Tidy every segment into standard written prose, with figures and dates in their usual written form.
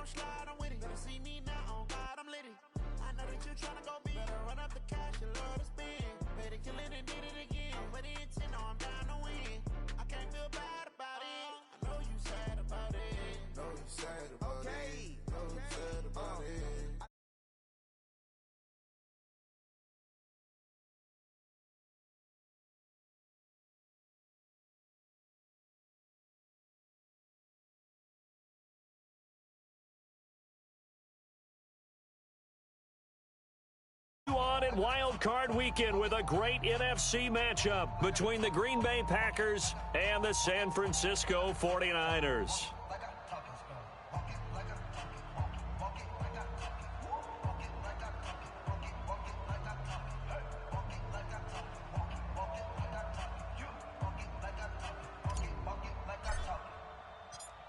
I'm slide, I'm with it. Better see me now, oh God, I'm litty. I know that you tryna go big. Better run up the cash, you love to spend. Better kill it and did it again. But the intent, no, I'm down to win. I can't feel bad about it. I know you sad about it. Know you sad about it. Know you sad about it. On in Wild Card Weekend with a great NFC matchup between the Green Bay Packers and the San Francisco 49ers.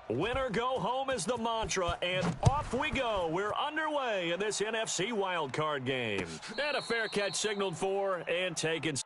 Winner go home is the mantra, and off we go. We're underway in this NFC wildcard game. And a fair catch signaled for and taken.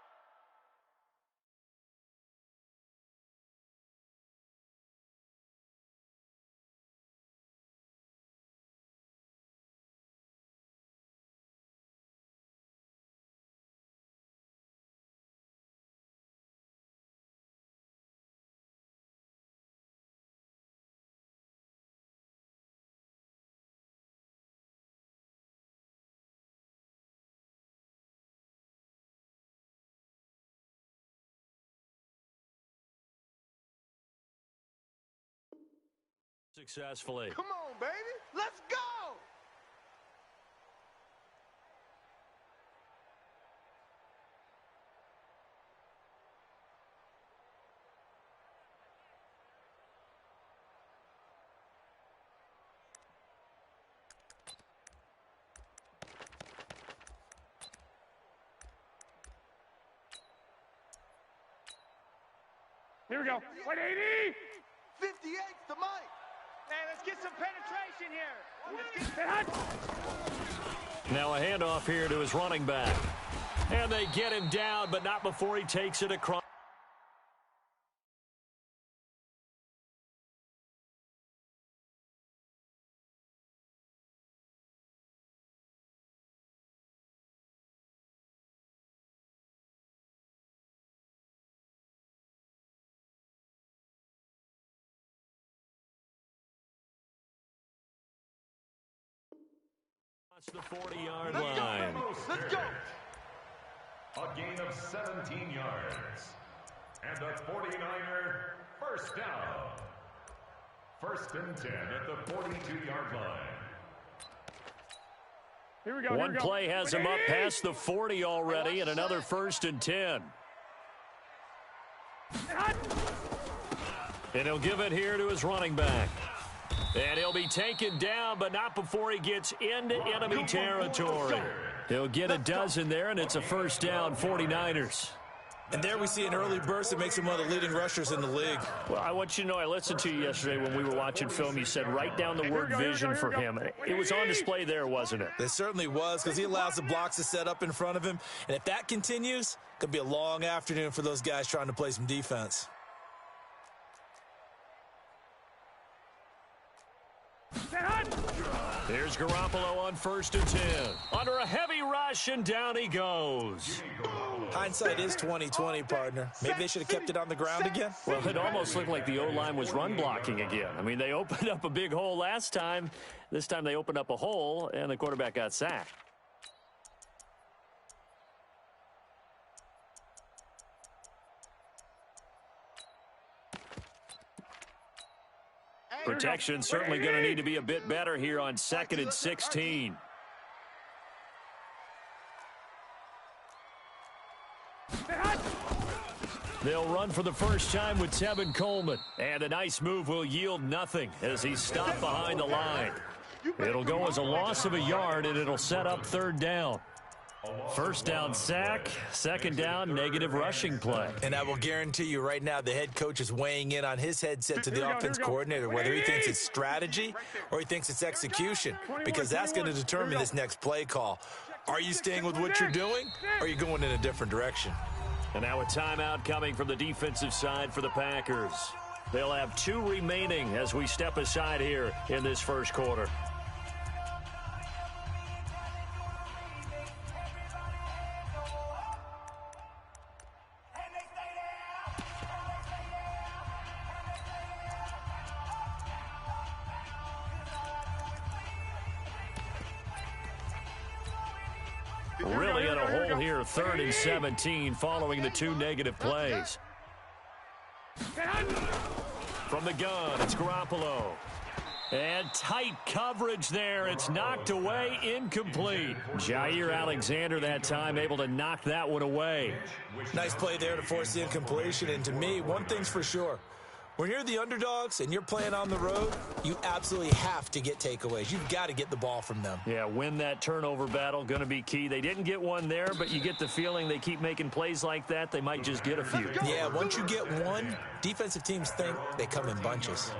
Successfully. Come on, baby. Let's go. Here we go. 180. 58's the mic. Hey, let's get some penetration here. Now a handoff here to his running back. And they get him down, but not before he takes it across. The 40-yard line. Let's go. A gain of 17 yards. And the 49er first down. First and 10 at the 42-yard line. Here we go. One play has him up past the 40 already, and another first and 10. And he'll give it here to his running back. And he'll be taken down, but not before he gets into enemy territory. He'll get a dozen there, and it's a first down, 49ers. And there we see an early burst that makes him one of the leading rushers in the league. Well, I want you to know, I listened to you yesterday when we were watching film. You said write down the word vision for him. It was on display there, wasn't it? It certainly was, because he allows the blocks to set up in front of him. And if that continues, it could be a long afternoon for those guys trying to play some defense. Here's Garoppolo on first and 10. Under a heavy rush, and down he goes. Hindsight is 20/20, partner. Maybe they should have kept it on the ground again. Well, it almost looked like the O-line was run blocking again. I mean, they opened up a big hole last time. This time they opened up a hole, and the quarterback got sacked. Protection certainly going to need to be a bit better here on 2nd and 16. They'll run for the first time with Tevin Coleman. And a nice move will yield nothing as he's stopped behind the line. It'll go as a loss of a yard, and it'll set up third down. First down sack, second down negative rushing play. And I will guarantee you right now the head coach is weighing in on his headset to the offense coordinator, whether he thinks it's strategy or he thinks it's execution, because that's going to determine this next play call. Are you staying with what you're doing, or are you going in a different direction? And now a timeout coming from the defensive side for the Packers. They'll have 2 remaining as we step aside here in this first quarter. Really in a hole here, 3rd and 17, following the 2 negative plays. From the gun, it's Garoppolo. And tight coverage there. It's knocked away, incomplete. Jair Alexander that time able to knock that one away. Nice play there to force the incompletion. And to me, one thing's for sure. When you're the underdogs and you're playing on the road, you absolutely have to get takeaways. You've got to get the ball from them. Yeah, win that turnover battle, going to be key. They didn't get one there, but you get the feeling they keep making plays like that, they might just get a few. Yeah, once you get one, defensive teams think they come in bunches.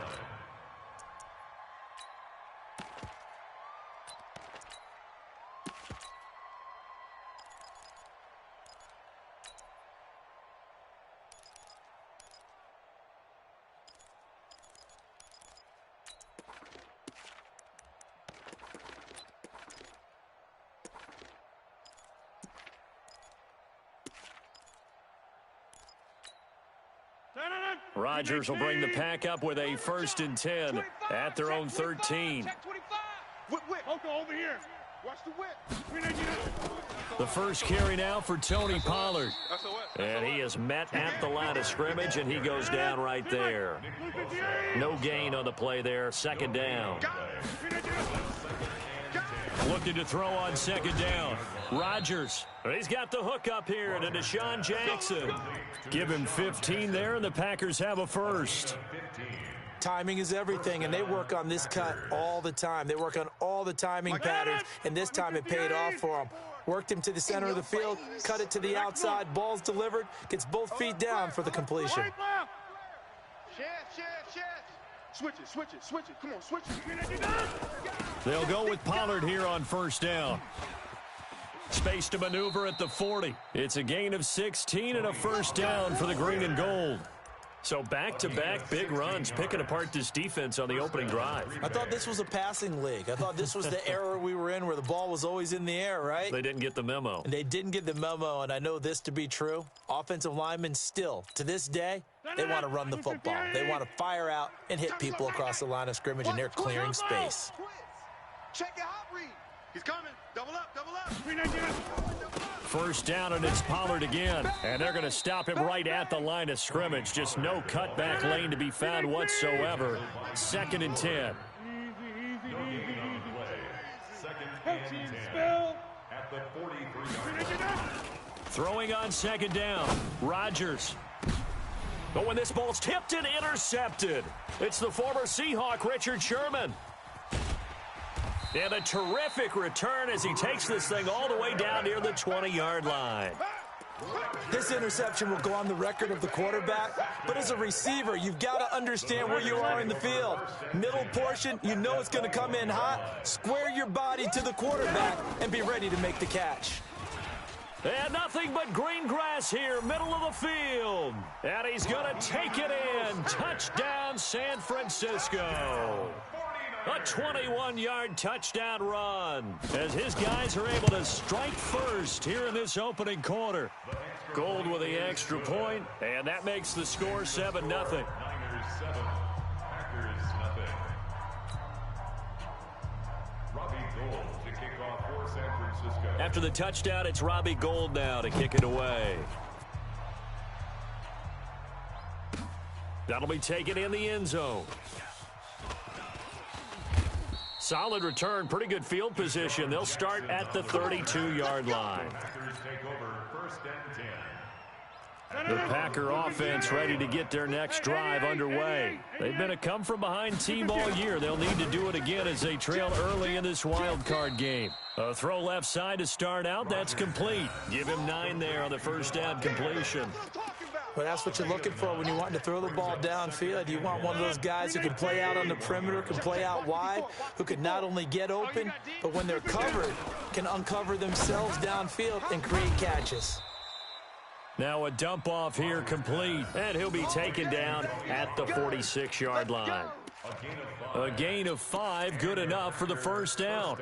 Rodgers will bring the pack up with a 1st and 10 at their own 13. Over here. Watch the whip. The first carry now for Tony Pollard. And he is met at the line of scrimmage, and he goes down right there. No gain on the play there. 2nd down. Looking to throw on 2nd down. Rodgers. He's got the hook up here to Deshaun Jackson. Give him 15 there, and the Packers have a 1st. Timing is everything, and they work on this cut all the time. They work on all the timing patterns, and this time it paid off for them. Worked him to the center of the field, cut it to the outside, ball's delivered, gets both feet down for the completion. Switch it. Come on, switch it. They'll go with Pollard here on 1st down. Space to maneuver at the 40. It's a gain of 16 and a 1st down for the green and gold. So back-to-back big runs, picking apart this defense on the opening drive. I thought this was a passing league. I thought this was the era we were in where the ball was always in the air, right? They didn't get the memo. And they didn't get the memo, and I know this to be true. Offensive linemen still, to this day, they want to run the football. They want to fire out and hit people across the line of scrimmage, and they're clearing space. Check your hot read. He's coming. Double up. 1st down, and it's Pollard again. And they're going to stop him right at the line of scrimmage. Just no cutback lane to be found whatsoever. 2nd and 10. At the 43-yard. Throwing on 2nd down. Rodgers. But when this ball's tipped and intercepted, it's the former Seahawk, Richard Sherman. And a terrific return as he takes this thing all the way down near the 20-yard line. This interception will go on the record of the quarterback, but as a receiver, you've got to understand where you are in the field. Middle portion, you know it's going to come in hot. Square your body to the quarterback and be ready to make the catch. And nothing but green grass here, middle of the field. And he's going to take it in. Touchdown, San Francisco. A 21-yard touchdown run as his guys are able to strike first here in this opening quarter. Gold with the extra point, and that makes the score 7-0. Niners 7, Packers nothing. Robbie Gould to kick off for San Francisco. After the touchdown, it's Robbie Gould now to kick it away. That'll be taken in the end zone. Solid return, pretty good field position. They'll start at the 32-yard line. Packers take over 1st and 10. The Packer offense ready to get their next drive underway. They've been a come-from-behind team all year. They'll need to do it again as they trail early in this wild card game. A throw left side to start out. That's complete. Give him 9 there on the 1st down completion. Well, that's what you're looking for when you're wanting to throw the ball downfield. You want one of those guys who can play out on the perimeter, can play out wide, who can not only get open, but when they're covered, can uncover themselves downfield and create catches. Now a dump off here complete, and he'll be taken down at the 46-yard line. A gain of 5, good enough for the first down.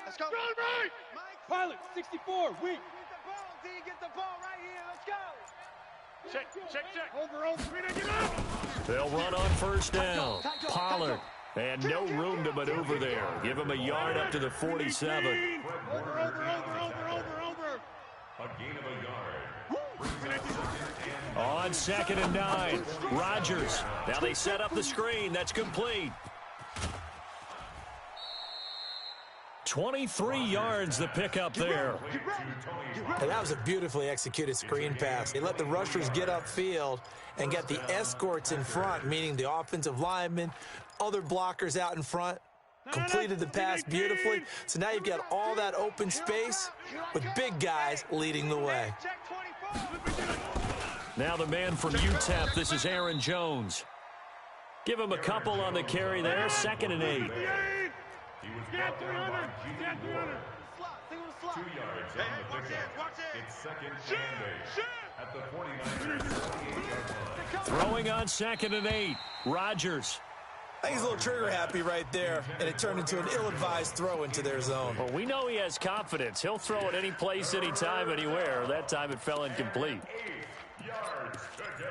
Let's go. Pilot, 64, weak. Get the ball right here. Let's go. Check. Over. Get up. They'll run on first down. Pollard. And no room to maneuver there. Give him a yard up to the 47. Over. A gain of a yard. On 2nd and 9. Rodgers. Now they set up the screen. That's complete. 23 yards the pickup there. And that was a beautifully executed screen pass. They let the rushers get upfield and get the escorts in front, meaning the offensive linemen, other blockers out in front, completed the pass beautifully. So now you've got all that open space with big guys leading the way. Now the man from UTEP, this is Aaron Jones. Give him a couple on the carry there, 2nd and 8. He was brought down by G.D. Moore. 2 yards on the pickup. It's 2nd and 8 at the 49ers' 28-yard line. Throwing on 2nd and 8. Rodgers. I think he's a little trigger happy right there, and it turned into an ill-advised throw into their zone. Well, we know he has confidence. He'll throw it any place, anytime, anywhere. That time it fell incomplete. 8 yards to go.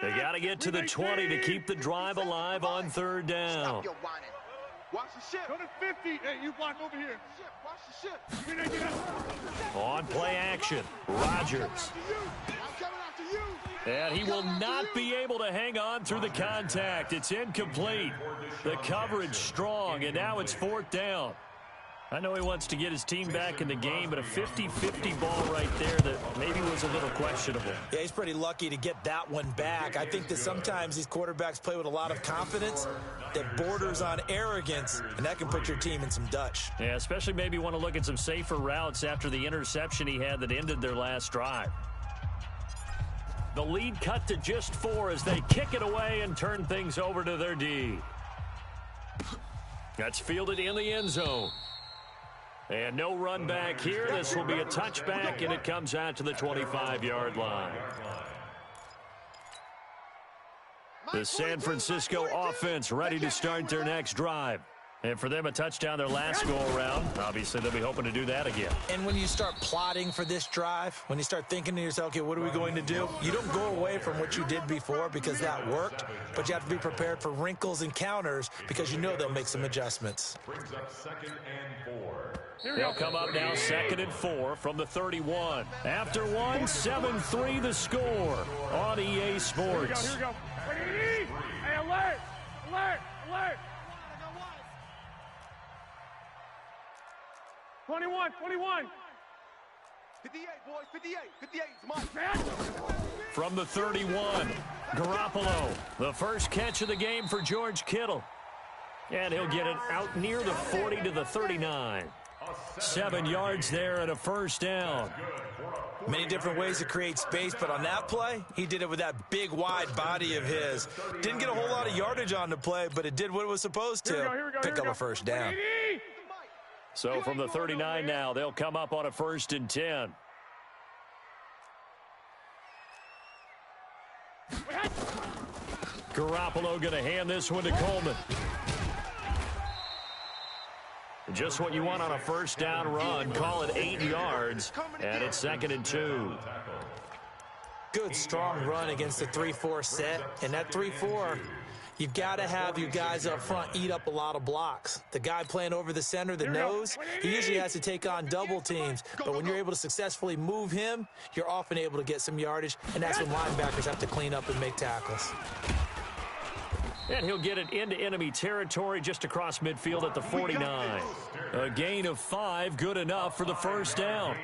They got to get to the 20 to keep the drive alive on 3rd down. Stop your whining. Watch the ship. Go to 50. Hey, you block over here. Watch the ship. On play action, Rodgers. I'm coming after you. And he will not be able to hang on through the contact. It's incomplete. The coverage strong, and now it's 4th down. I know he wants to get his team back in the game, but a 50-50 ball right there that maybe was a little questionable. Yeah, he's pretty lucky to get that one back. I think that sometimes these quarterbacks play with a lot of confidence that borders on arrogance, and that can put your team in some Dutch. Yeah, especially maybe want to look at some safer routes after the interception he had that ended their last drive. The lead cut to just 4 as they kick it away and turn things over to their D. That's fielded in the end zone. And no run back here. This will be a touchback, and it comes out to the 25-yard line. The San Francisco offense ready to start their next drive. And for them, a touchdown their last go-around. Obviously, they'll be hoping to do that again. And when you start plotting for this drive, when you start thinking to yourself, okay, what are we going to do? You don't go away from what you did before because that worked, but you have to be prepared for wrinkles and counters because you know they'll make some adjustments. Brings up 2nd and 4. They'll come up now 2nd and 4 from the 31. After one, 7-3 the score on EA Sports. Here we go. Hey, alert! Alert! Alert! 21. 58, boys. 58. 58. It's Mike. From the 31, Garoppolo, the first catch of the game for George Kittle. And he'll get it out near the 40 to the 39. 7 yards there and a first down. Many different ways to create space, but on that play, he did it with that big, wide body of his. Didn't get a whole lot of yardage on the play, but it did what it was supposed to. Pick up a first down. So from the 39 now, they'll come up on a 1st and 10. Garoppolo going to hand this one to Coleman. Just what you want on a first down run. Call it 8 yards, and it's 2nd and 2. Good, strong run against the 3-4 set. And that 3-4, you've got to have your guys up front eat up a lot of blocks. The guy playing over the center, the nose, he usually has to take on double teams. But when you're able to successfully move him, you're often able to get some yardage, and that's when linebackers have to clean up and make tackles. And he'll get it into enemy territory just across midfield at the 49. A gain of 5, good enough for the first down.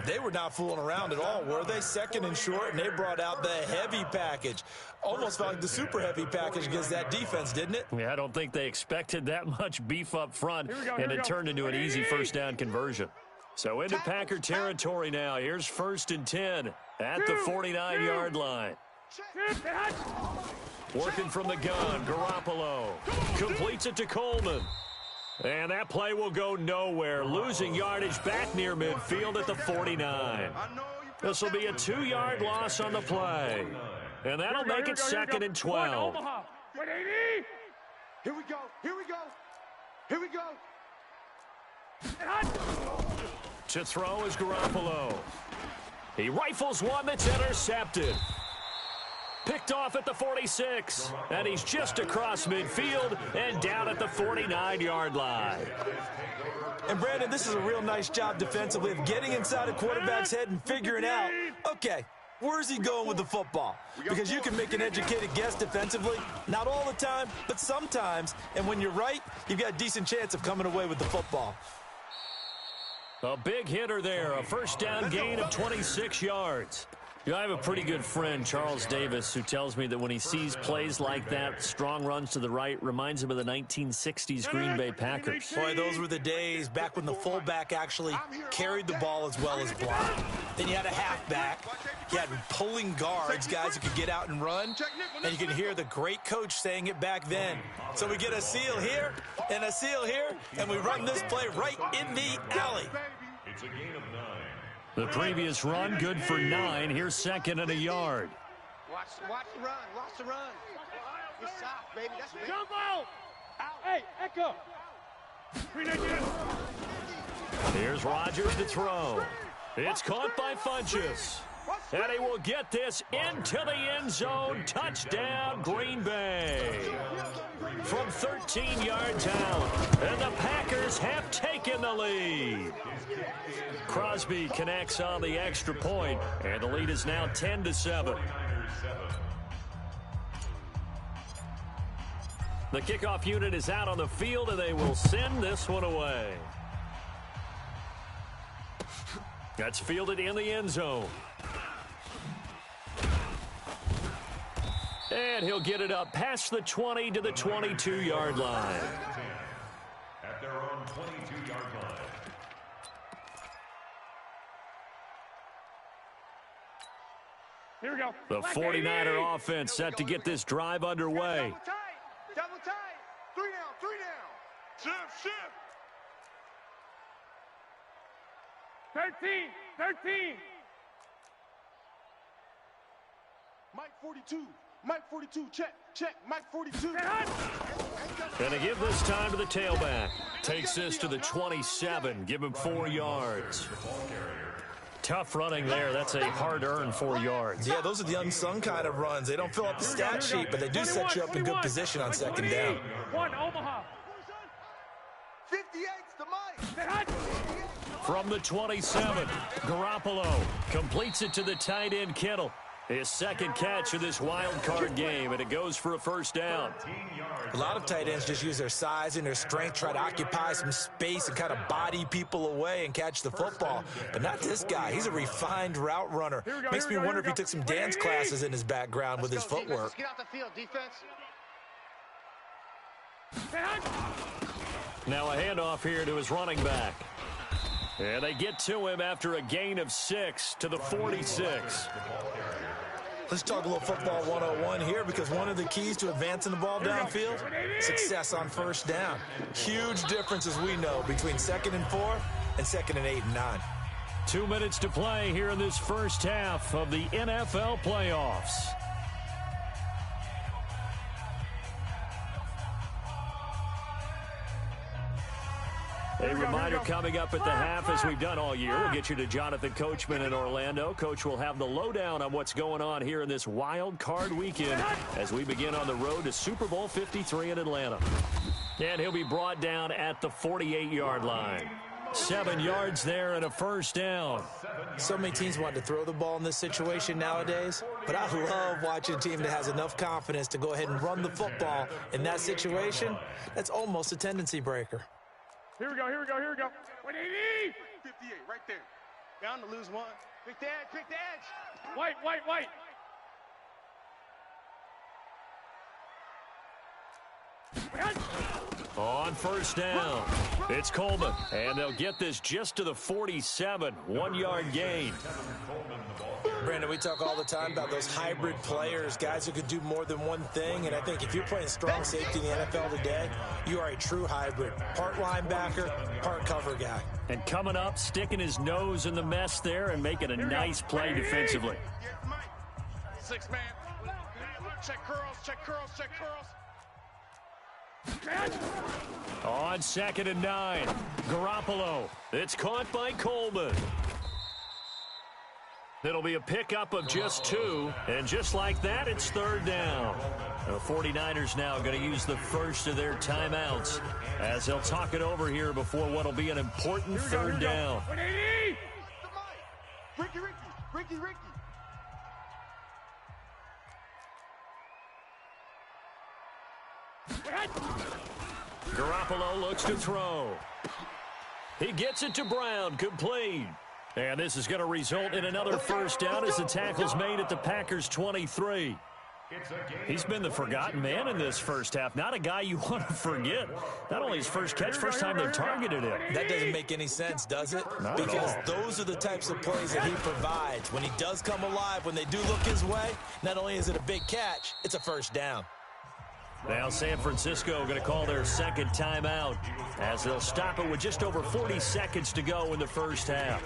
They were not fooling around at all, were they? Second and short, and they brought out the heavy package. Almost felt like the super heavy package against that defense, didn't it? Yeah, I don't think they expected that much beef up front, and it turned into an easy first down conversion. So into Packer territory now. Here's 1st and 10 at the 49-yard line. Working from the gun, Garoppolo completes it to Coleman. And that play will go nowhere, losing yardage back near midfield at the 49. This will be a 2-yard loss on the play. And that'll make it 2nd and 12. Here we go. Here we go. Here we go. To throw is Garoppolo. He rifles one that's intercepted. Picked off at the 46, and he's just across midfield and down at the 49-yard line. And, Brandon, this is a real nice job defensively of getting inside a quarterback's head and figuring out, okay, where's he going with the football? Because you can make an educated guess defensively, not all the time, but sometimes. And when you're right, you've got a decent chance of coming away with the football. A big hitter there, a first down gain of 26 yards. You know, I have a pretty good friend, Charles Davis, who tells me that when he sees plays like that, strong runs to the right, reminds him of the 1960s Green Bay Packers. Boy, those were the days back when the fullback actually carried the ball as well as blocked. Then you had a halfback. You had pulling guards, guys who could get out and run. And you can hear the great coach saying it back then. So we get a seal here and a seal here, and we run this play right in the alley. It's a gain of 9. The previous run, good for 9. Here's 2nd and a yard. Watch the run. Watch the run. Good shot, baby. That's it. Jump out. Hey, Echo. Here's Rodgers to throw. It's caught by Funchess. And he will get this into the end zone. Touchdown, Green Bay. From 13 yards out. And the Packers have taken the lead. Crosby connects on the extra point, and the lead is now 10-7. The kickoff unit is out on the field, and they will send this one away. That's fielded in the end zone. And he'll get it up past the 20 to the 22-yard line. At their own 22-yard line. Here we go. The 49er offense set to get this drive underway. Double tight. 3 down. Shift. 13. Mike 42, check, Mike 42. Gonna give this time to the tailback. Takes this to the 27, give him 4 yards. Tough running there. That's a hard-earned 4 yards. Yeah, those are the unsung kind of runs. They don't fill up the stat sheet, but they do set you up in good position on 2nd down. 1 Omaha. 58's the Mike. From the 27, Garoppolo completes it to the tight end, Kittle. His 2nd catch of this wild card game, and it goes for a first down. A lot of tight ends just use their size and their strength, try to occupy some space and kind of body people away and catch the football. But not this guy. He's a refined route runner. Makes me wonder if he took some dance classes in his background with his footwork. Get out the field, defense. Now a handoff here to his running back. And they get to him after a gain of 6 to the 46. Let's talk a little football 101 here, because one of the keys to advancing the ball downfield, success on first down. Huge difference, as we know, between 2nd and 4 and 2nd and 8 and 9. 2 minutes to play here in this first half of the NFL playoffs. A reminder coming up at the half, as we've done all year. We'll get you to Jonathan Coachman in Orlando. Coach will have the lowdown on what's going on here in this wild card weekend as we begin on the road to Super Bowl 53 in Atlanta. And he'll be brought down at the 48-yard line. 7 yards there and a first down. So many teams want to throw the ball in this situation nowadays, but I love watching a team that has enough confidence to go ahead and run the football in that situation. That's almost a tendency breaker. Here we go. 180. 58, right there. Bound to lose one. Pick the edge, pick the edge. White. On first down, it's Coleman, and they'll get this just to the 47, 1-yard gain. Brandon, we talk all the time about those hybrid players, guys who could do more than one thing, and I think if you're playing strong safety in the NFL today, you are a true hybrid. Part linebacker, part cover guy. And coming up, sticking his nose in the mess there and making a nice play defensively. 6-man. Check curls. On 2nd and 9, Garoppolo. It's caught by Coleman. It'll be a pickup of just 2, and just like that, it's 3rd down. The 49ers now going to use the first of their timeouts as they'll talk it over here before what will be an important 3rd down. Ricky. Garoppolo looks to throw. He gets it to Brown, complete. And this is going to result in another first down as the tackle's made at the Packers' 23. He's been the forgotten man in this first half. Not a guy you want to forget. Not only his first catch, first time they targeted him. That doesn't make any sense, does it? Not because those are the types of plays that he provides. When he does come alive, when they do look his way, not only is it a big catch, it's a first down. Now San Francisco going to call their 2nd timeout as they'll stop it with just over 40 seconds to go in the first half.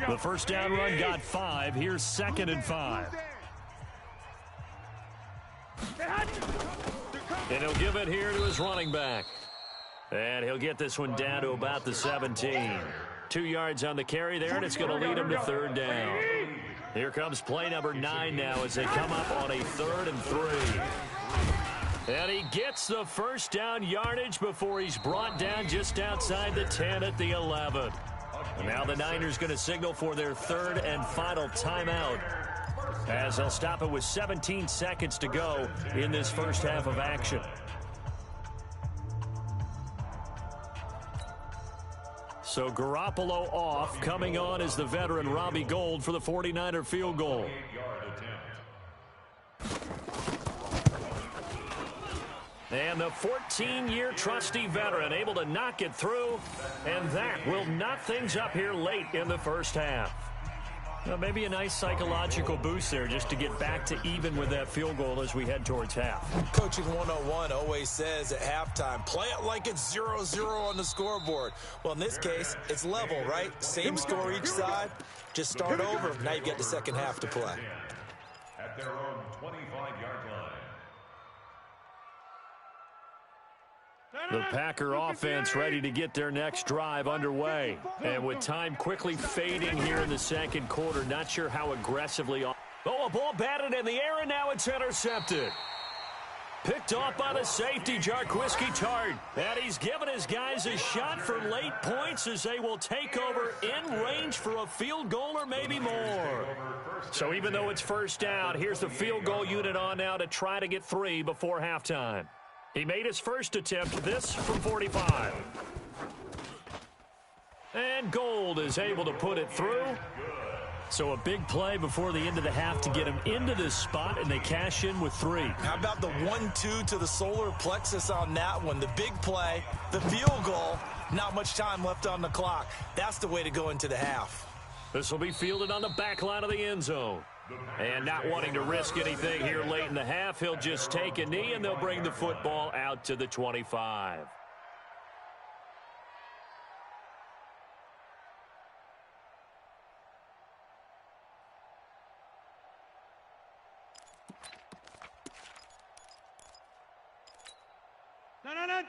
The first down run got 5. Here's 2nd and 5. And he'll give it here to his running back. And he'll get this one down to about the 17. 2 yards on the carry there, and it's going to lead him to 3rd down. Here comes play number 9 now as they come up on a 3rd and 3. And he gets the first down yardage before he's brought down just outside the 10 at the 11. And now the Niners going to signal for their 3rd and final timeout as they'll stop it with 17 seconds to go in this first half of action. So Garoppolo off. Coming on is the veteran Robbie Gould for the 49er field goal. And the 14-year trusty veteran able to knock it through, and that will knock things up here late in the first half. Well, maybe a nice psychological boost there just to get back to even with that field goal as we head towards half. Coaching 101 always says at halftime, play it like it's 0-0 on the scoreboard. Well, in this case, it's level, right? Same score each side. Just start over. Now you get the second half to play. At their own 25-yard line. The Packer offense ready to get their next drive underway. And with time quickly fading here in the second quarter, not sure how aggressively. Oh, a ball batted in the air, and now it's intercepted. Picked off by the safety, Jarquiski Tart. And he's given his guys a shot for late points as they will take over in range for a field goal or maybe more. So even though it's first down, here's the field goal unit on now to try to get 3 before halftime. He made his first attempt, this from 45. And Gould is able to put it through. So a big play before the end of the half to get him into this spot, and they cash in with 3. How about the 1-2 to the solar plexus on that one? The big play, the field goal, not much time left on the clock. That's the way to go into the half. This will be fielded on the back line of the end zone. And not wanting to risk anything here late in the half, he'll just take a knee, and they'll bring the football out to the 25.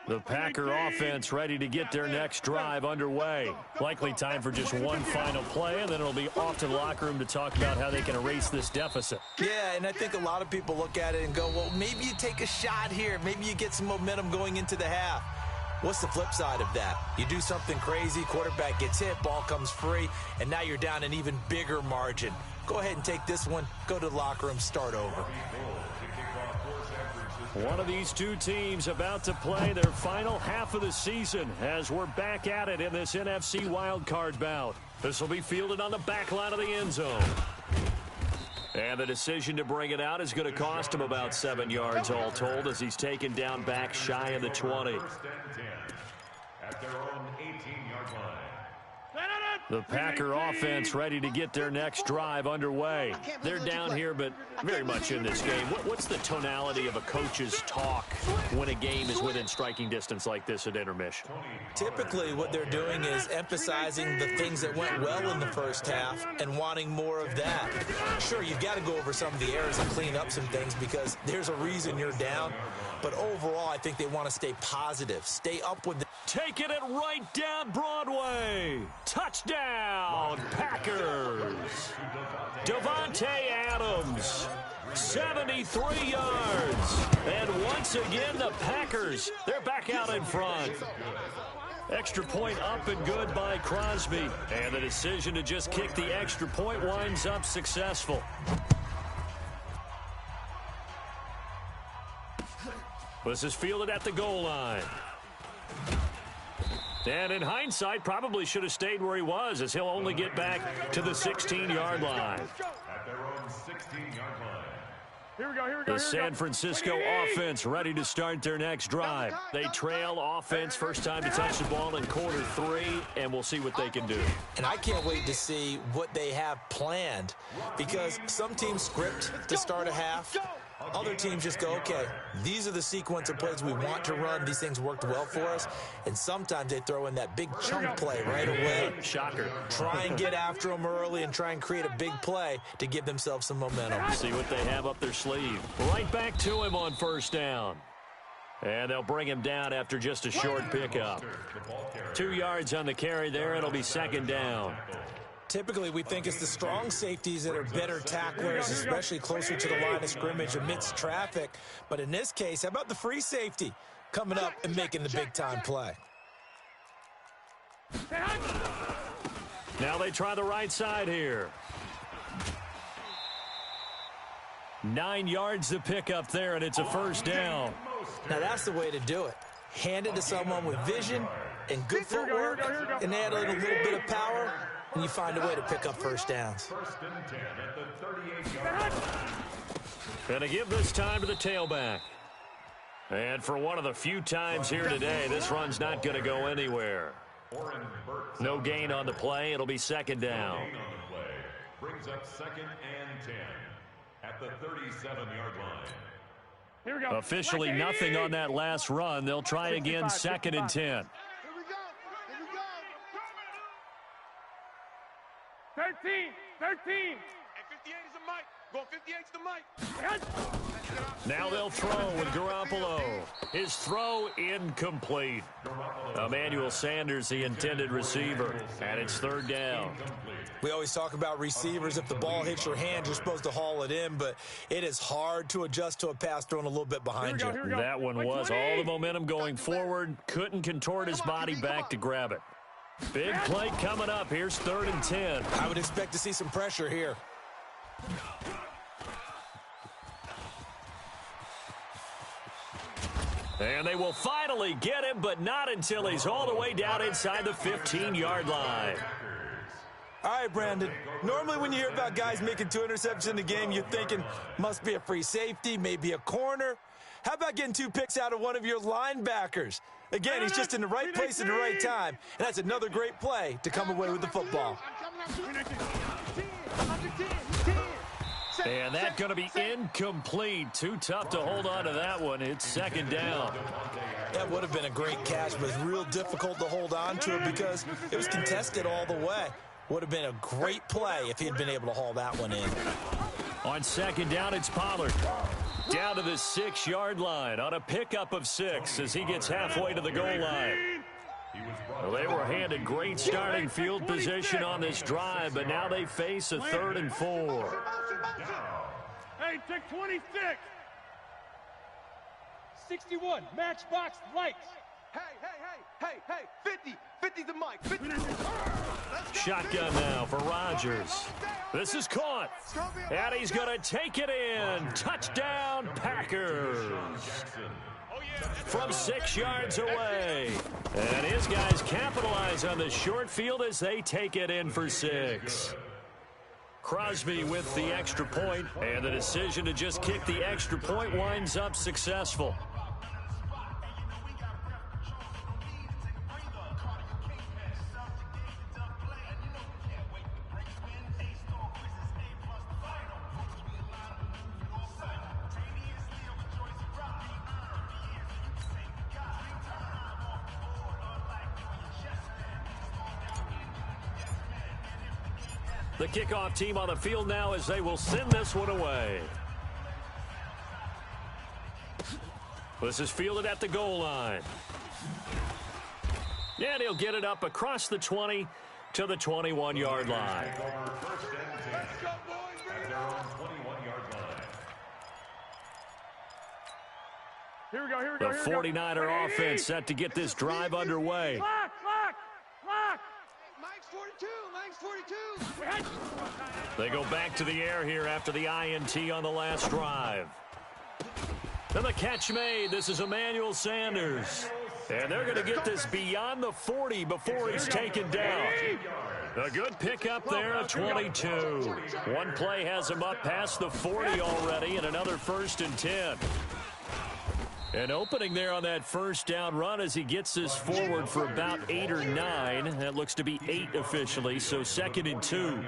The Packer offense ready to get their next drive underway. Likely time for just one final play, and then it'll be off to the locker room to talk about how they can erase this deficit. Yeah, and I think a lot of people look at it and go, well, maybe you take a shot here. Maybe you get some momentum going into the half. What's the flip side of that? You do something crazy, quarterback gets hit, ball comes free, and now you're down an even bigger margin. go ahead and take this one, go to the locker room, start over. One of these two teams about to play their final half of the season as we're back at it in this NFC wildcard bout. This will be fielded on the back line of the end zone. And the decision to bring it out is going to cost him about 7 yards all told as he's taken down back shy of the 20. At their own 18-yard line. The Packer offense ready to get their next drive underway. They're down here, but very much in this game. What's the tonality of a coach's talk when a game is within striking distance like this at intermission? Typically, what they're doing is emphasizing the things that went well in the first half and wanting more of that. Sure, you've got to go over some of the errors and clean up some things because there's a reason you're down. But overall, I think they want to stay positive, stay up with the... Taking it right down Broadway. Touchdown, Packers. Devontae Adams, 73 yards. And once again, the Packers, they're back out in front. Extra point up and good by Crosby. And the decision to just kick the extra point winds up successful. This is fielded at the goal line. And in hindsight, probably should have stayed where he was as he'll only get back to the 16-yard line. At their own 16-yard line. Here we go. The San Francisco offense ready to start their next drive. They trail offense, first time to touch the ball in quarter 3, and we'll see what they can do. And I can't wait to see what they have planned because some teams script to start a half. Other teams just go, okay, these are the sequence of plays we want to run. These things worked well for us. And sometimes they throw in that big chunk play right away. Shocker. Try and get after them early and try and create a big play to give themselves some momentum. See what they have up their sleeve. Right back to him on first down. And they'll bring him down after just a short pickup. 2 yards on the carry there. It'll be second down. Typically, we think it's the strong safeties that are better tacklers, especially closer to the line of scrimmage amidst traffic. But in this case, how about the free safety coming up and making the big-time play? Now they try the right side here. 9 yards to pick up there, and it's a first down. Now, that's the way to do it. Hand it to someone with vision and good footwork and add in a little bit of power, and you find a way to pick up first downs. First and 10 at the 38-yard line. Gonna give this time to the tailback. And for one of the few times here today, this run's not going to go anywhere. No gain on the play. It'll be second down. Gain on the play brings up second and 10 at the 37-yard line. Here we go. Officially nothing on that last run. They'll try again, second and 10. Here we go. 13. And 58 is the mic. Going 58's the mic. Now they'll throw with Garoppolo. His throw incomplete. Emmanuel Sanders, the intended receiver, and it's third down. We always talk about receivers. If the ball hits your hand, you're supposed to haul it in, but it is hard to adjust to a pass thrown a little bit behind you. That one was all the momentum going forward. Couldn't contort his body back to grab it. Big play coming up. Here's third and 10. I would expect to see some pressure here. And they will finally get him, but not until he's all the way down inside the 15-yard line. All right, Brandon. Normally when you hear about guys making 2 interceptions in the game, you're thinking must be a free safety, maybe a corner. How about getting 2 picks out of one of your linebackers? Again, he's just in the right place at the right time, and that's another great play to come away with the football. And that's going to be incomplete. Too tough to hold on to that one. It's second down. That would have been a great catch, but it's real difficult to hold on to it because it was contested all the way. Would have been a great play if he had been able to haul that one in. On second down, it's Pollard. Down to the 6-yard line on a pickup of 6 as he gets halfway to the goal line. Well, they were handed great starting field position on this drive, but now they face a 3rd and 4. Hey, check 26. 61, matchbox lights. Hey, 50. 50's the mic. 50. Shotgun now for Rodgers. This is caught. And he's going to take it in. Touchdown, Packers. From 6 yards away. And his guys capitalize on the short field as they take it in for 6. Crosby with the extra point, and the decision to just kick the extra point winds up successful. The kickoff team on the field now as they will send this one away. This is fielded at the goal line. And he'll get it up across the 20 to the 21-yard line. Here we go, here we The go, here we go. 49er offense set to get this drive underway. Clock. Mike's 42, Mike's 42. They go back to the air here after the INT on the last drive. Then the catch made. This is Emmanuel Sanders. And they're going to get this beyond the 40 before he's taken down. A good pickup there at 22. One play has him up past the 40 already, and another 1st and 10. An opening there on that first down run as he gets this forward for about 8 or 9. That looks to be 8 officially, so 2nd and 2.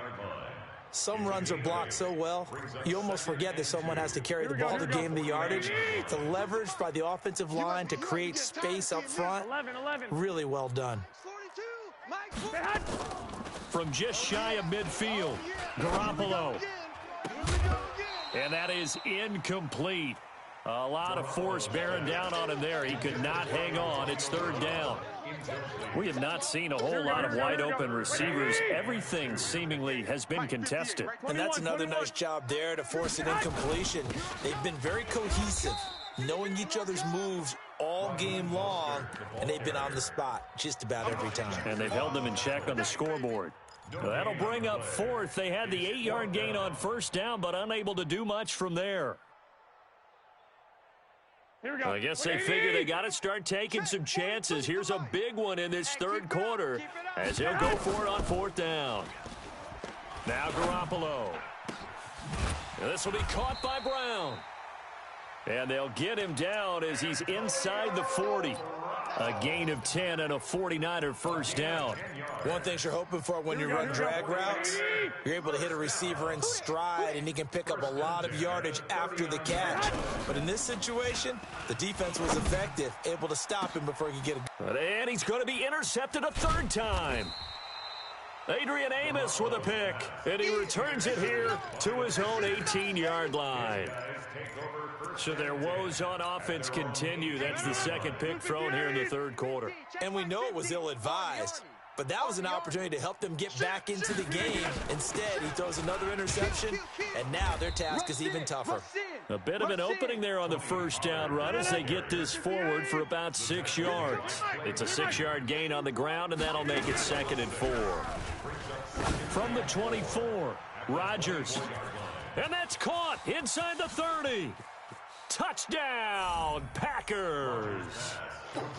Some runs are blocked so well, you almost forget that someone has to carry the ball to gain the yardage. The leverage by the offensive line to create space up front, really well done. From just shy of midfield, Garoppolo. And that is incomplete. A lot of force bearing down on him there. He could not hang on. It's 3rd down. We have not seen a whole lot of wide open receivers. Everything seemingly has been contested. And that's another nice job there to force an incompletion. They've been very cohesive, knowing each other's moves all game long, and they've been on the spot just about every time. And they've held them in check on the scoreboard. That'll bring up 4th. They had the 8-yard gain on 1st down, but unable to do much from there. I guess they figure they got to start taking some chances. Here's a big one in this 3rd quarter as he'll go for it on 4th down. Now Garoppolo. And this will be caught by Brown. And they'll get him down as he's inside the 40. A gain of 10 and a 49er 1st down. One thing you're hoping for when you run drag routes, you're able to hit a receiver in stride, and he can pick up a lot of yardage after the catch. But in this situation, the defense was effective, able to stop him before he could get it. And he's going to be intercepted a 3rd time. Adrian Amos with a pick, and he returns it here to his own 18-yard line. So their woes on offense continue. That's the 2nd pick thrown here in the 3rd quarter. And we know it was ill-advised, but that was an opportunity to help them get back into the game. Instead, he throws another interception, and now their task is even tougher. A bit of an opening there on the 1st down run as they get this forward for about 6 yards. It's a 6-yard gain on the ground, and that'll make it 2nd and 4. From the 24, Rodgers. And that's caught inside the 30. Touchdown, Packers.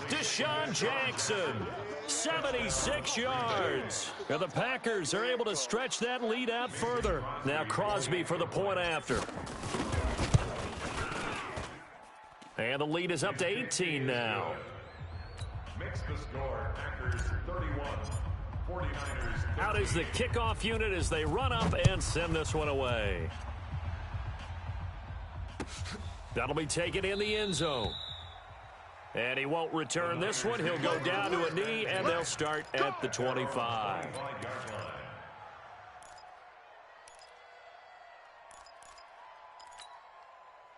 Deshaun Jackson, 76 yards. And the Packers are able to stretch that lead out further. Now Crosby for the point after. And the lead is up to 18 now. Makes the score, Packers 31, 49ers. Out is the kickoff unit as they run up and send this one away. That'll be taken in the end zone. And he won't return this one. He'll go down to a knee, and they'll start at the 25.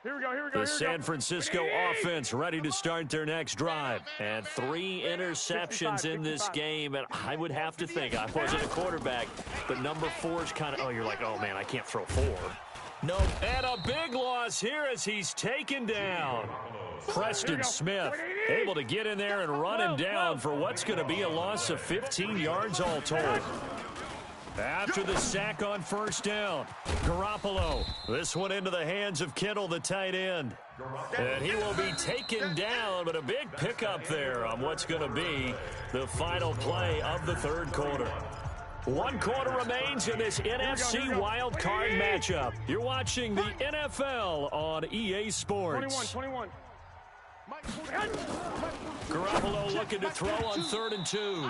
Here we go. The San Francisco offense ready to start their next drive. And 3 interceptions in this game. And I would have to think, I wasn't a quarterback, but number 4 is kind of, you're like, oh, man, I can't throw 4. No. And a big loss here as he's taken down. Preston Smith able to get in there and run him down for what's going to be a loss of 15 yards all told. After the sack on first down, Garoppolo. This one into the hands of Kittle, the tight end. And he will be taken down, but a big pickup there on what's going to be the final play of the third quarter. 1 quarter remains in this NFC wild card matchup. You're watching the NFL on EA Sports. 21. Garoppolo looking to throw on 3rd and 2.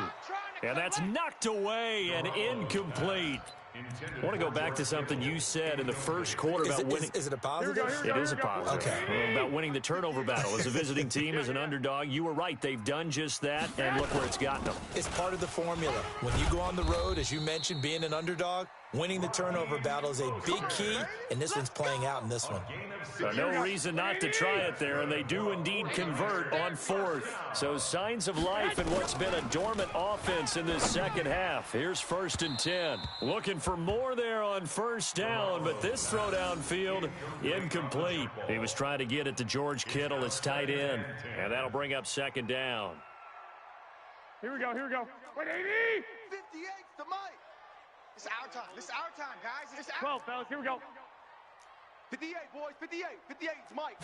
And that's knocked away and incomplete. I want to go back to something you said in the first quarter about winning. Is it a positive? It is a positive. Okay. About winning the turnover battle. As a visiting team, as an underdog, you were right. They've done just that, and look where it's gotten them. It's part of the formula. When you go on the road, as you mentioned, being an underdog, winning the turnover battle is a big key, and this one's playing out in this one. No reason not to try it there, and they do indeed convert on 4th. So signs of life in what's been a dormant offense in this second half. Here's 1st and 10. Looking for more there on first down, but this throw downfield incomplete. He was trying to get it to George Kittle, his tight end, and that'll bring up 2nd down. Here we go. Wait, 80! 58's the mic. It's our time. This is our time, guys. It's our 12, fellas. Here we go. 58, boys. 58. 58's Mike.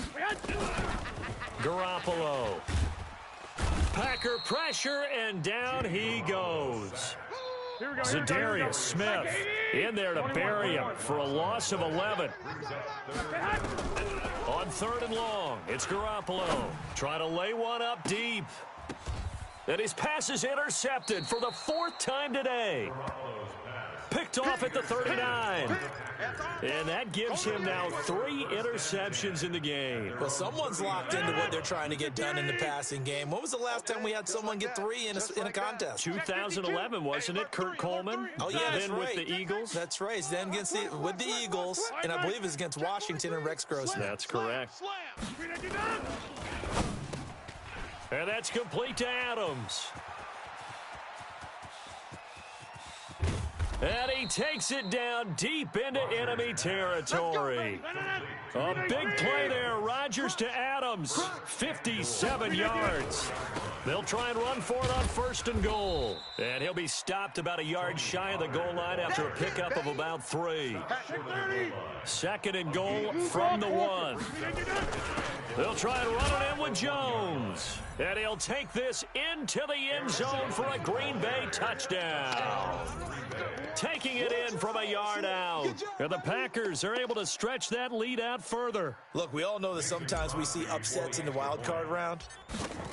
Garoppolo. Packer pressure, and down he goes. Zadarius Smith in there to bury him for a loss of 11. On 3rd and long, it's Garoppolo trying to lay one up deep. And his pass is intercepted for the 4th time today. Picked off at the 39. And that gives him now 3 interceptions in the game. Well, someone's locked into what they're trying to get done in the passing game. When was the last time we had someone get 3 in a contest? 2011, wasn't it, Kurt Coleman? Oh, yeah, that's then right. with the Eagles. That's right. Then with the Eagles, and I believe it's against Washington and Rex Grossman. That's correct. And that's complete to Adams. And he takes it down deep into enemy territory. A big play there. Rodgers to Adams. 57 yards. They'll try and run for it on 1st and goal. And he'll be stopped about a yard shy of the goal line after a pickup of about 3. 2nd and goal from the 1. They'll try and run it in with Jones. And he'll take this into the end zone for a Green Bay touchdown. Taking it in from a yard out. And the Packers are able to stretch that lead out further. Look, we all know that sometimes we see upsets in the wild card round.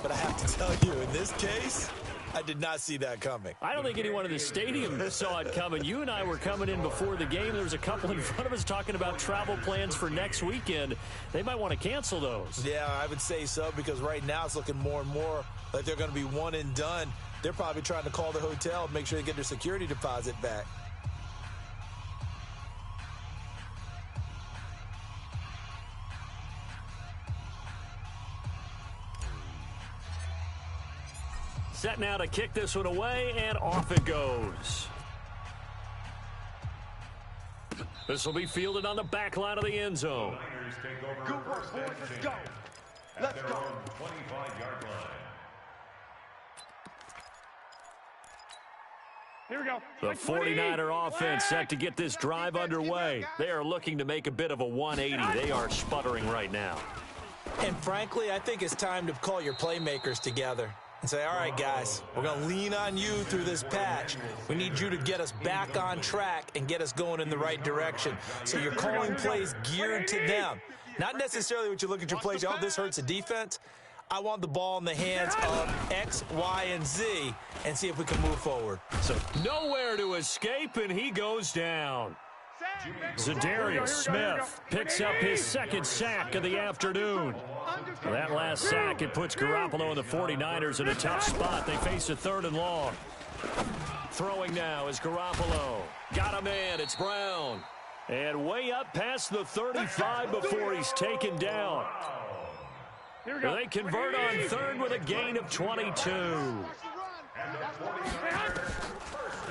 But I have to tell you, in this case, I did not see that coming. I don't think anyone in the stadium saw it coming. You and I were coming in before the game. There was a couple in front of us talking about travel plans for next weekend. They might want to cancel those. Yeah, I would say so, because right now it's looking more and more like they're going to be one and done. They're probably trying to call the hotel and make sure they get their security deposit back. Set now to kick this one away, and off it goes. This will be fielded on the back line of the end zone. Good work, boys. Let's go. Let's go. 25-yard line. Here we go. The 49er offense set to get this drive underway. They are looking to make a bit of a 180. They are sputtering right now. And frankly, I think it's time to call your playmakers together and say, all right, guys, we're going to lean on you through this patch. We need you to get us back on track and get us going in the right direction. So you're calling plays geared to them. Not necessarily what you look at your plays, oh, this hurts the defense. I want the ball in the hands of X, Y, and Z and see if we can move forward. So nowhere to escape, and he goes down. Zadarius Smith picks up his 2nd sack of the afternoon. That last sack, it puts Garoppolo and the 49ers in a tough spot. They face a 3rd and long. Throwing now is Garoppolo. Got him in. It's Brown. And way up past the 35 before he's taken down. They convert on 3rd with a gain of 22.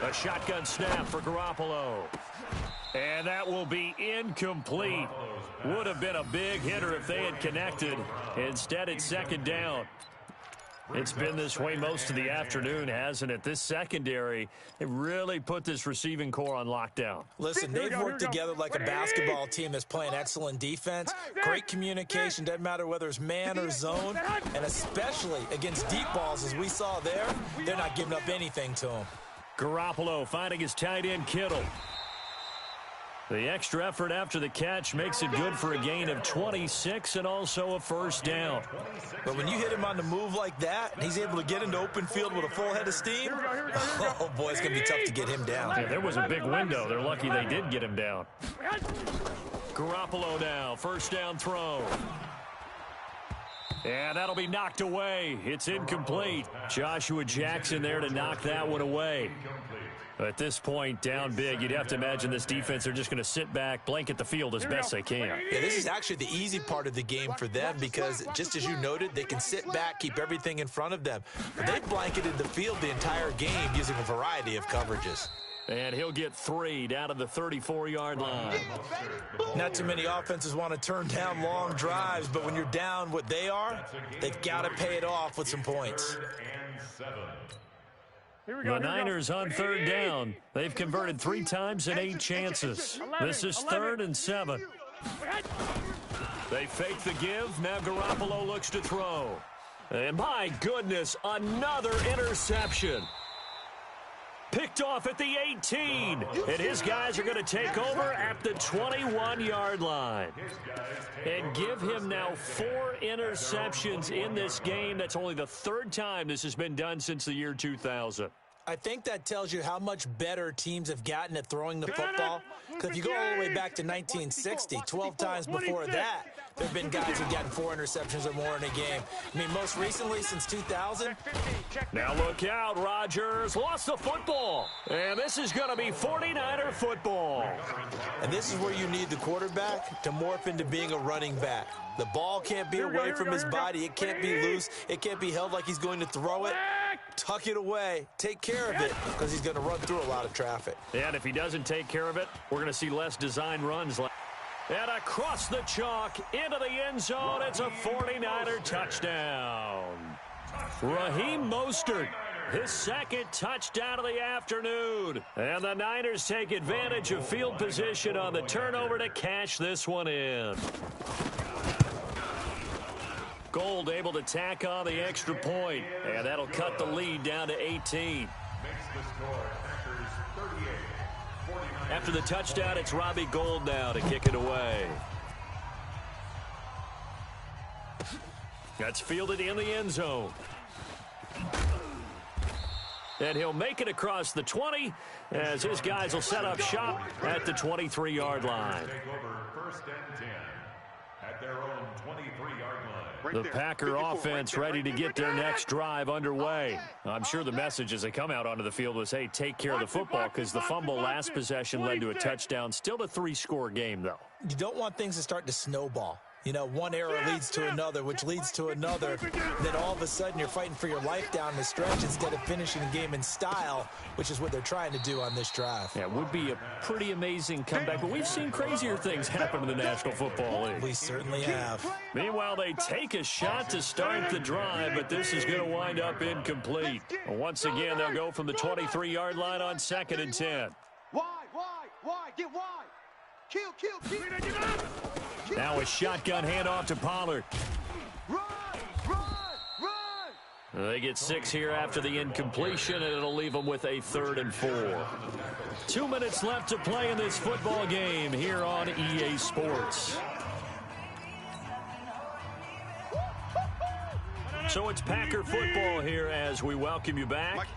A shotgun snap for Garoppolo. And that will be incomplete. Would have been a big hitter if they had connected. Instead, it's 2nd down. It's been this way most of the afternoon, hasn't it? This secondary, they really put this receiving core on lockdown. Listen, they've worked together like a basketball team that's playing excellent defense. Great communication, doesn't matter whether it's man or zone. And especially against deep balls, as we saw there, they're not giving up anything to them. Garoppolo finding his tight end Kittle. The extra effort after the catch makes it good for a gain of 26 and also a first down. But when you hit him on the move like that, and he's able to get into open field with a full head of steam, oh, boy, it's going to be tough to get him down. Yeah, there was a big window. They're lucky they did get him down. Garoppolo now, first down throw. And that'll be knocked away. It's incomplete. Joshua Jackson there to knock that one away. At this point, down big, you'd have to imagine this defense, they're just going to sit back, blanket the field as best they can. Yeah, this is actually the easy part of the game for them because, just as you noted, they can sit back, keep everything in front of them. But they've blanketed the field the entire game using a variety of coverages. And he'll get 3 down to the 34-yard line. Not too many offenses want to turn down long drives, but when you're down what they are, they've got to pay it off with some points. The Niners on third down. They've converted 3 times in 8 chances. This is 3rd and 7. They fake the give. Now Garoppolo looks to throw. And my goodness, another interception. Picked off at the 18. And his guys are going to take over at the 21-yard line. And give him now 4 interceptions in this game. That's only the 3rd time this has been done since the year 2000. I think that tells you how much better teams have gotten at throwing the football. Because if you go all the way back to 1960, 12 times before that, there have been guys who've gotten 4 interceptions or more in a game. I mean, most recently, since 2000. Now look out, Rodgers lost the football. And this is going to be 49er football. And this is where you need the quarterback to morph into being a running back. The ball can't be away from his body. It can't be loose. It can't be held like he's going to throw it. Tuck it away. Take care of it because he's going to run through a lot of traffic. And if he doesn't take care of it, we're going to see less design runs. And across the chalk into the end zone, it's a 49er touchdown. Raheem Mostert, his 2nd touchdown of the afternoon. And the Niners take advantage of field position on the turnover to cash this one in. Gold able to tack on the extra point, and that'll cut the lead down to 18. After the touchdown, it's Robbie Gould now to kick it away. That's fielded in the end zone. And he'll make it across the 20 as his guys will set up shop at the 23-yard line. Take over 1st and 10 at their own 23-yard line. The Packer offense ready to get their next drive underway. I'm sure the message as they come out onto the field was, hey, take care of the football, because the fumble last possession led to a touchdown. Still a 3-score game, though. You don't want things to start to snowball. You know, one error leads to another, which leads to another. Then all of a sudden you're fighting for your life down the stretch instead of finishing the game in style, which is what they're trying to do on this drive. Yeah, it would be a pretty amazing comeback, but we've seen crazier things happen in the National Football League. We certainly have. Meanwhile, they take a shot to start the drive, but this is going to wind up incomplete. Once again, they'll go from the 23-yard line on 2nd and 10. Wide, get wide. Kill. Now a shotgun handoff to Pollard. Run. They get 6 here after the incompletion, and it'll leave them with a 3rd and 4. 2 minutes left to play in this football game here on EA Sports. So it's Packer football here as we welcome you back.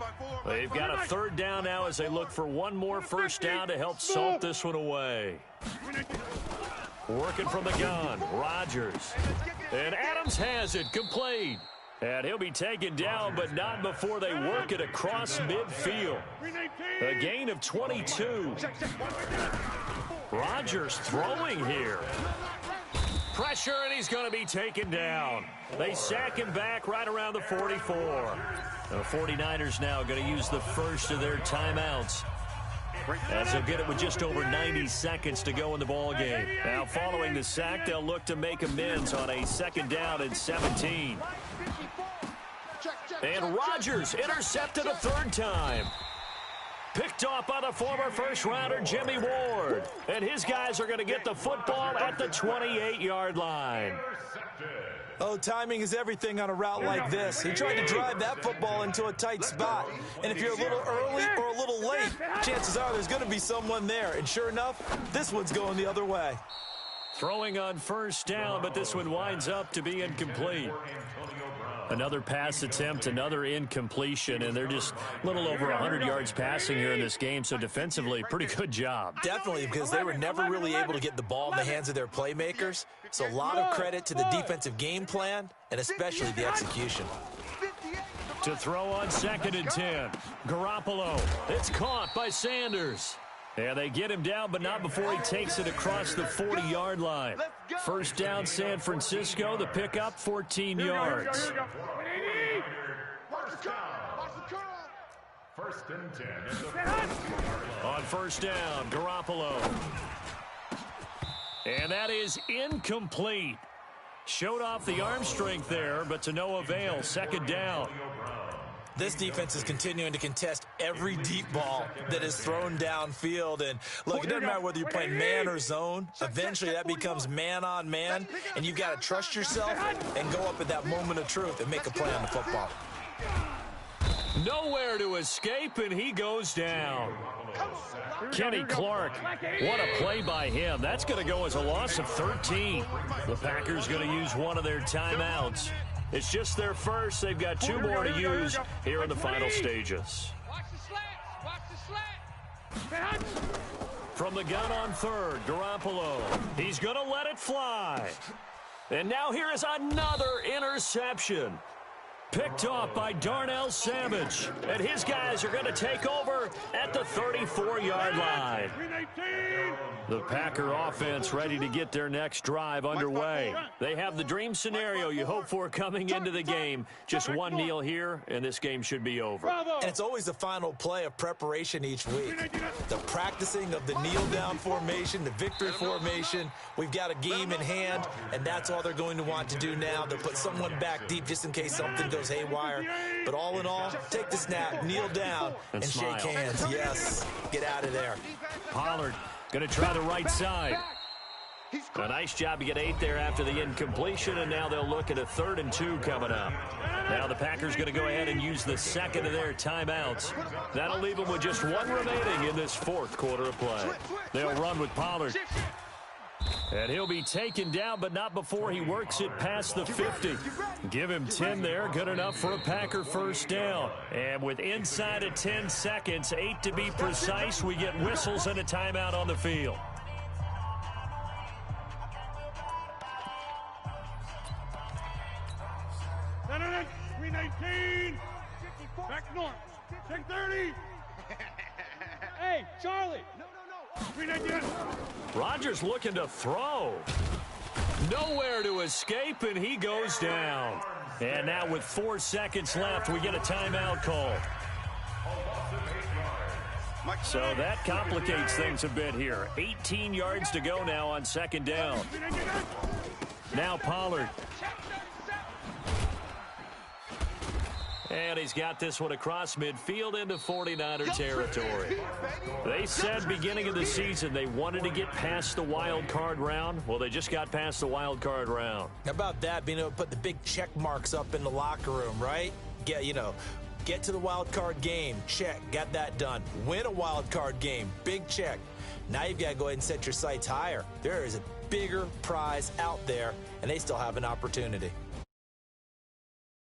They've got a 3rd down now as they look for one more first down to help salt this one away. Working from the gun, Rodgers. And Adams has it, complete. And he'll be taken down, but not before they work it across midfield. A gain of 22. Rodgers throwing here. Pressure, and he's going to be taken down. They sack him back right around the 44. The 49ers now going to use the first of their timeouts, as they'll get it with just over 90 seconds to go in the ball game. Now, following the sack, they'll look to make amends on a 2nd down and 17. And Rodgers intercepted a third time. Picked off by the former first-rounder Jimmy Ward. And his guys are going to get the football at the 28-yard line. Oh, timing is everything on a route like this. He tried to drive that football into a tight spot. And if you're a little early or a little late, chances are there's going to be someone there. And sure enough, this one's going the other way. Throwing on first down, but this one winds up to be incomplete. Another pass attempt, another incompletion, and they're just a little over 100 yards passing here in this game, so defensively, pretty good job. Definitely, because they were never really able to get the ball in the hands of their playmakers, so a lot of credit to the defensive game plan and especially the execution. To throw on 2nd and 10, Garoppolo. It's caught by Sanders. And they get him down, but not before he takes it across the 40-yard line. First down, San Francisco. The pickup, 14 yards. First and 10. On first down, Garoppolo. And that is incomplete. Showed off the arm strength there, but to no avail. 2nd down. This defense is continuing to contest every deep ball that is thrown downfield. And look, it doesn't matter whether you're playing man or zone. Eventually, that becomes man on man, and you've got to trust yourself and go up at that moment of truth and make a play on the football. Nowhere to escape, and he goes down. Kenny Clark, what a play by him. That's going to go as a loss of 13. The Packers going to use one of their timeouts. It's just their first. They've got 2 more to use here in the final stages. Watch the slats. From the gun on 3rd, Garoppolo. He's going to let it fly. And now here is another interception. Picked off by Darnell Savage. And his guys are going to take over at the 34-yard line. The Packer offense ready to get their next drive underway. They have the dream scenario you hope for coming into the game. Just one kneel here, and this game should be over. And it's always the final play of preparation each week. The practicing of the kneel-down formation, the victory formation. We've got a game in hand, and that's all they're going to want to do now. They'll put someone back deep just in case something goes haywire. But all in all, take the snap, kneel down, and shake hands. Yes, get out of there. Pollard going to try the right side. A nice job to get 8 there after the incompletion, and now they'll look at a 3rd and 2 coming up. Now the Packers going to go ahead and use the 2nd of their timeouts. That'll leave them with just 1 remaining in this 4th quarter of play. They'll run with Pollard. And he'll be taken down, but not before he works it past the 50. Give him 10 there, good enough for a Packer first down. And with inside of 10 seconds, 8 to be precise, we get whistles and a timeout on the field. No. 319. Back north. 630. Hey, Charlie. No. 319. Rodgers looking to throw. Nowhere to escape, and he goes down. And now with 4 seconds left, we get a timeout call. So that complicates things a bit here. 18 yards to go now on 2nd down. Now Pollard. And he's got this one across midfield into 49er territory. They said beginning of the season they wanted to get past the wild card round. Well, they just got past the wild card round. How about that, being able to put the big check marks up in the locker room, right? Get to the wild card game, check, got that done. Win a wild card game, big check. Now you've got to go ahead and set your sights higher. There is a bigger prize out there, and they still have an opportunity.